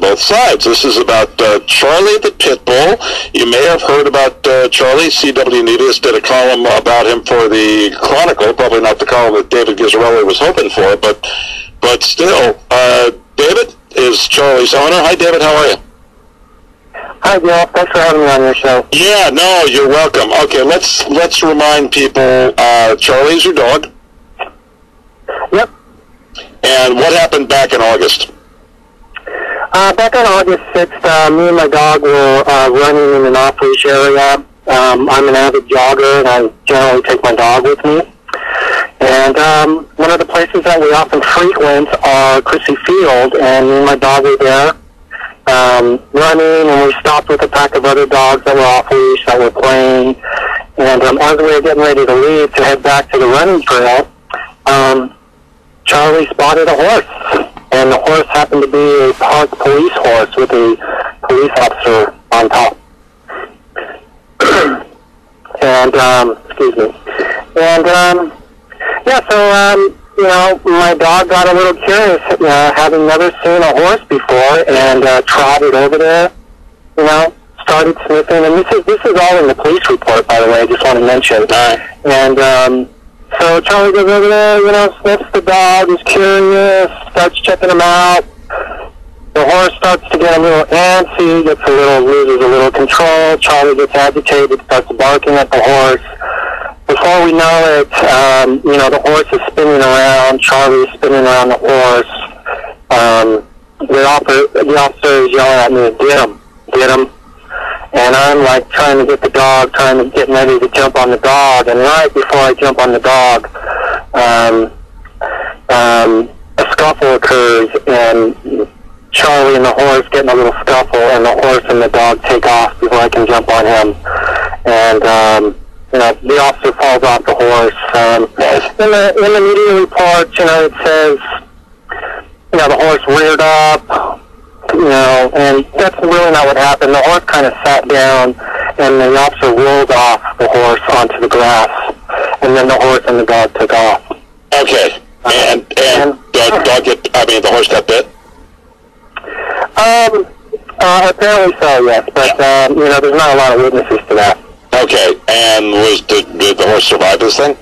both sides. This is about Charlie the Pit Bull. You may have heard about Charlie. CW News did a column about him for the Chronicle, probably not the column that David Gizzarelli was hoping for, but still, David is Charlie's owner. Hi, David. How are you? Hi, Bill. Thanks for having me on your show. Yeah, no, you're welcome. Okay, let's remind people, Charlie's your dog. Yep. And what happened back in August? Back on August 6th, me and my dog were running in an off-leash area. I'm an avid jogger, and I generally take my dog with me. And one of the places that we often frequent are Chrissy Field, and me and my dog were there. Running, and we stopped with a pack of other dogs that were off-leash, that were playing, and as we were getting ready to leave to head back to the running trail, Charlie spotted a horse, and the horse happened to be a park police horse with a police officer on top. And, excuse me. And, yeah, so, you know, my dog got a little curious, having never seen a horse before, and trotted over there, you know, started sniffing. And this is all in the police report, by the way, I just want to mention. And so Charlie goes over there, you know, sniffs the dog, is curious, starts checking him out. The horse starts to get a little antsy, loses a little control. Charlie gets agitated, starts barking at the horse. Before we know it, you know, the horse is spinning around. Charlie is spinning around the horse. The officer is yelling at me, get him. And I'm like trying to get the dog, getting ready to jump on the dog. And right before I jump on the dog, a scuffle occurs, and Charlie and the horse get in a little scuffle, and the horse and the dog take off before I can jump on him. And, you know, the officer falls off the horse. In the media reports, you know, it says, you know, the horse reared up, you know, and that's really not what happened. The horse kind of sat down, and the officer rolled off the horse onto the grass, and then the horse and the dog took off. Okay, and the horse got bit? Apparently so, yes, but, you know, there's not a lot of witnesses to that. Okay, and did the horse survive this thing?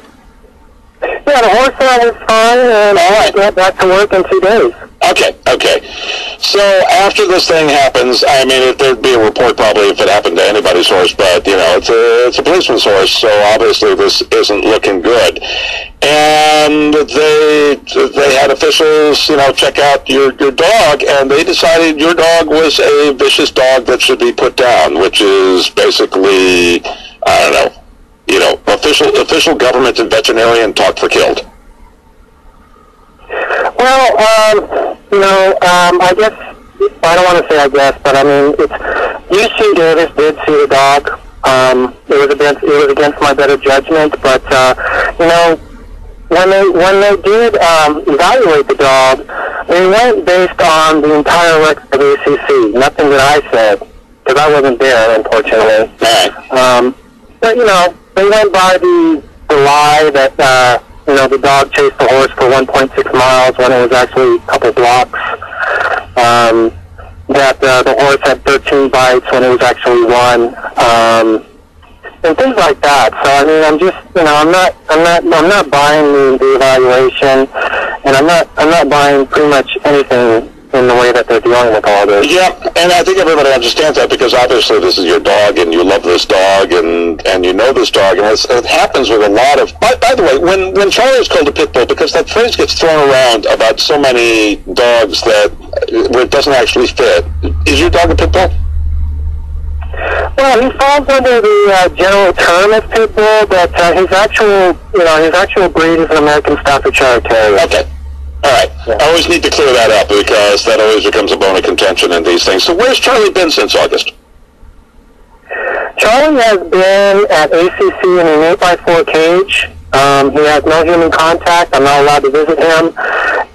Yeah, the horse was fine, and I got back to work in 2 days. Okay. So after this thing happens, I mean, there'd be a report probably if it happened to anybody's horse, but, you know, it's a policeman's horse, so obviously this isn't looking good. And they had officials, you know, check out your dog, and they decided your dog was a vicious dog that should be put down, which is basically, I don't know, you know, official government and veterinarian talk for killed. Well, you know, I guess, I don't want to say I guess, but I mean, UC Davis did see the dog. It was against my better judgment, but, you know, when they did evaluate the dog, they went based on the entire record of ACC, nothing that I said, because I wasn't there, unfortunately. But, you know, they went by the lie that, you know, the dog chased the horse for 1.6 miles when it was actually a couple blocks. That the horse had 13 bites when it was actually 1. And things like that. So I mean, I'm just, you know, I'm not buying the evaluation, and I'm not buying pretty much anything in the way that they're dealing with all this. Yeah, and I think everybody understands that, because obviously this is your dog, and you love this dog, and you know this dog, and it happens with a lot of. By the way, when Charlie is called a pit bull, because that phrase gets thrown around about so many dogs that where it doesn't actually fit. Is your dog a pit bull? Well, he falls under the general term as pit bull, but his actual breed is an American Staffordshire Terrier. Okay. All right. Yeah. I always need to clear that up, because that always becomes a bone of contention in these things. So where's Charlie been since August? Charlie has been at ACC in an 8x4 cage. He has no human contact. I'm not allowed to visit him.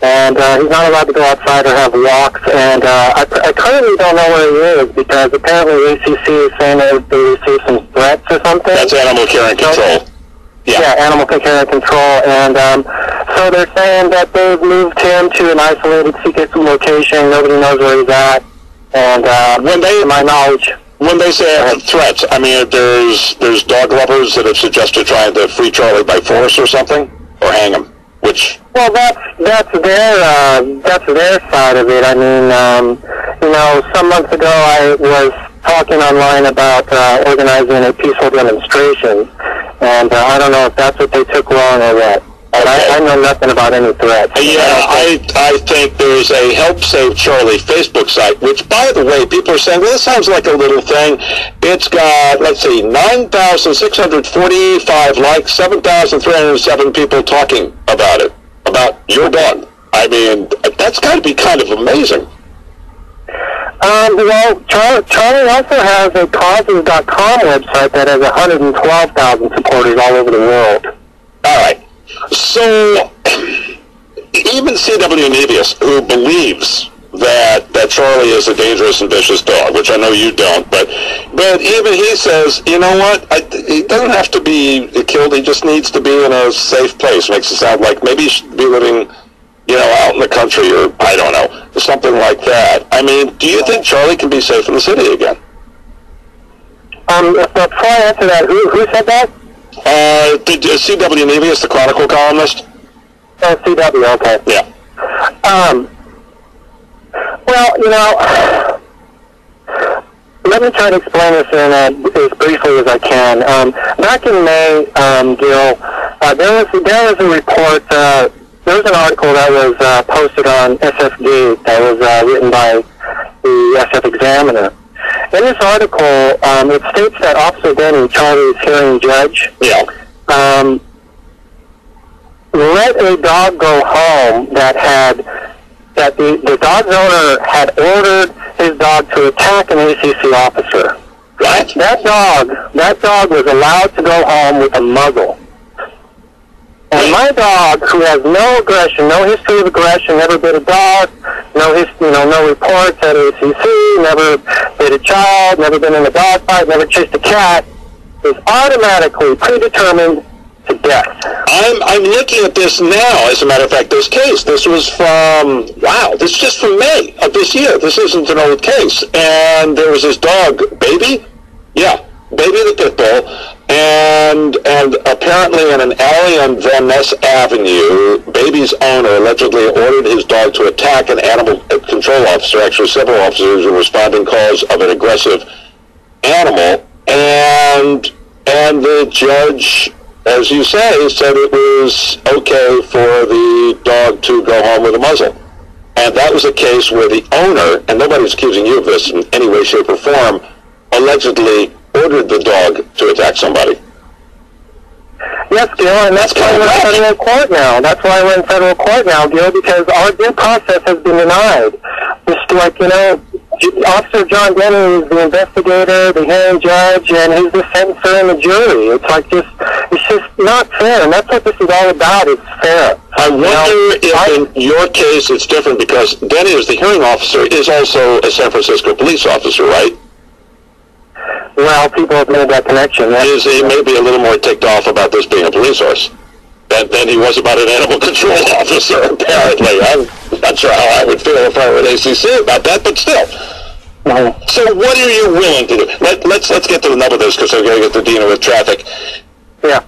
And he's not allowed to go outside or have walks. And I currently don't know where he is, because apparently ACC is saying that they received some threats or something. That's animal care and control. Yeah, animal care and control. And so they're saying that they've moved him to an isolated secret location. Nobody knows where he's at. And to my knowledge, when they say threats, I mean, there's dog lovers that have suggested trying to free Charlie by force or something, or hang him. Well, that's their side of it. I mean, some months ago I was talking online about organizing a peaceful demonstration, and I don't know if that's what they took wrong or what. But I know nothing about any threats. Yeah, I think there's a Help Save Charlie Facebook site, which, by the way, people are saying, well, this sounds like a little thing. It's got, let's see, 9,645 likes, 7,307 people talking about it, about your dog. I mean, that's got to be kind of amazing. Well, Charlie also has a causes.com website that has 112,000 supporters all over the world. All right. So, even C.W. Nevius, who believes that Charlie is a dangerous and vicious dog, which I know you don't, but even he says, you know what, he doesn't have to be killed, he just needs to be in a safe place. Makes it sound like maybe he should be living, out in the country, or I don't know, something like that. I mean, do you think Charlie can be safe in the city again? Before I answer that, who said that? C.W. Nevius, the Chronicle columnist. Oh, C.W., okay. Yeah. Well, let me try to explain this in as briefly as I can. Back in May, Gil, there was a report, there was an article that was posted on SFD that was written by the SF Examiner. In this article, it states that Officer Denny, Charlie's hearing judge, let a dog go home that the dog's owner had ordered his dog to attack an ACC officer. Right. That dog was allowed to go home with a muzzle. And my dog, who has no aggression, no history of aggression, never bit a dog, no reports at ACC, never bit a child, never been in a dog fight, never chased a cat, is automatically predetermined to death. I'm looking at this now. As a matter of fact, this case, this was from, this is just from May of this year. This isn't an old case. And there was this dog, Baby? Yeah, Baby the pit bull. And apparently in an alley on Van Ness Avenue, Baby's owner allegedly ordered his dog to attack an animal control officer. Actually, several officers were responding calls of an aggressive animal. And the judge, as you say, said it was okay for the dog to go home with a muzzle. And that was a case where the owner, and nobody's accusing you of this in any way, shape, or form, allegedly ordered the dog to attack somebody. Yes, Gil, and that's why we're in federal court now. That's why we're in federal court now, Gil, because our due process has been denied. Just like, Officer John Denny is the investigator, the hearing judge, and he's the sentencer and the jury. It's just not fair, and that's what this is all about. It's fair. I wonder if in your case it's different, because Denny, as the hearing officer, is also a San Francisco police officer, right? Well, people have made that connection. Yes. He may be a little more ticked off about this being a police force than he was about an animal control officer, apparently. I'm not sure how I would feel if I were at ACC about that, but still. So what are you willing to do? Let's get to the nub of this, because I've got to get to dealing with traffic. Yeah.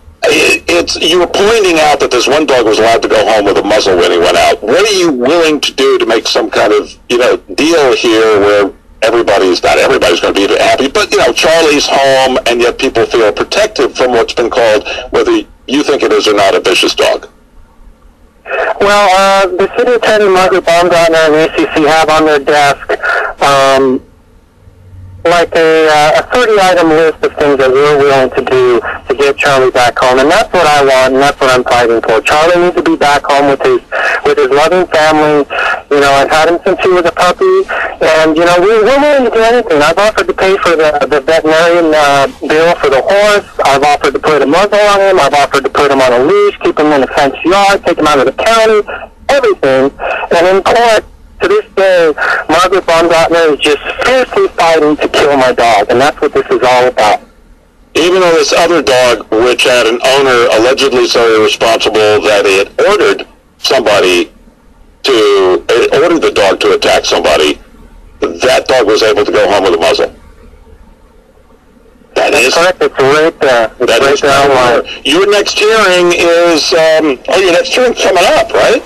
You were pointing out that this one dog was allowed to go home with a muzzle when he went out. What are you willing to do to make some kind of, deal here where not everybody's going to be happy, but, Charlie's home, and yet people feel protected from what's been called, whether you think it is or not, a vicious dog? Well, the city attorney, Margaret Baumgartner, and the ACC have on their desk like a 30-item list of things that we're willing to do to get Charlie back home, and that's what I want, and that's what I'm fighting for. Charlie needs to be back home with his loving family. I've had him since he was a puppy, and we're willing to do anything. I've offered to pay for the veterinarian bill for the horse. I've offered to put a muzzle on him. I've offered to put him on a leash, keep him in a fenced yard, take him out of the county, everything. And in court, to this day, Margaret Baumgartner is just fiercely fighting to kill my dog, and that's what this is all about. Even though this other dog, which had an owner allegedly so irresponsible that he had ordered the dog to attack somebody, that dog was able to go home with a muzzle. That's correct. It's right there. It's right there online. Your next hearing is, your next hearing's coming up, right?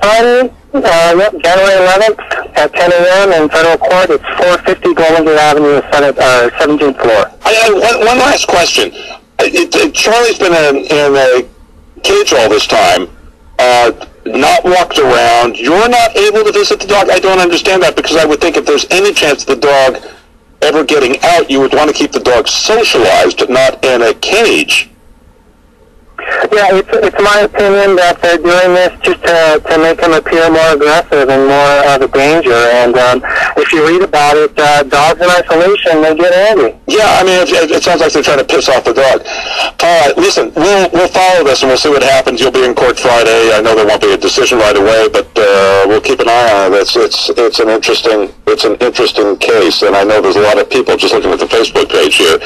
Friday, January 11th at 10 a.m. in federal court. It's 450 Golden Avenue, 17th floor. One last question. Charlie's been in a cage all this time, not walked around. You're not able to visit the dog? I don't understand that, because I would think if there's any chance the dog ever getting out, you would want to keep the dog socialized, not in a cage. Yeah, it's my opinion that they're doing this just to make him appear more aggressive and more of a danger. And if you read about it, dogs in isolation, they get angry. Yeah, I mean, it sounds like they're trying to piss off the dog. All right, listen, we'll follow this and we'll see what happens. You'll be in court Friday. I know there won't be a decision right away, but we'll keep an eye on it. It's an interesting case, and I know there's a lot of people, just looking at the Facebook page here,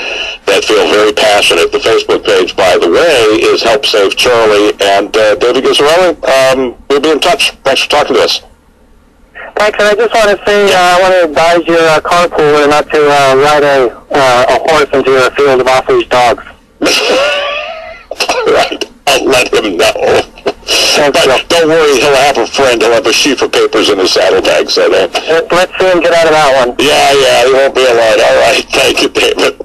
that feel very passionate. The Facebook page, by the way, is Help Save Charlie, and David Gizzarelli, we'll be in touch. Thanks for talking to us. Thanks, and I just want to say, I want to advise your carpooler not to ride a horse into a field of off-leash dogs. Right, I'll let him know. But don't worry, he'll have a friend. He'll have a sheaf of papers in his saddlebag, so let's see him get out of that one. Yeah, he won't be alone. All right, thank you, David.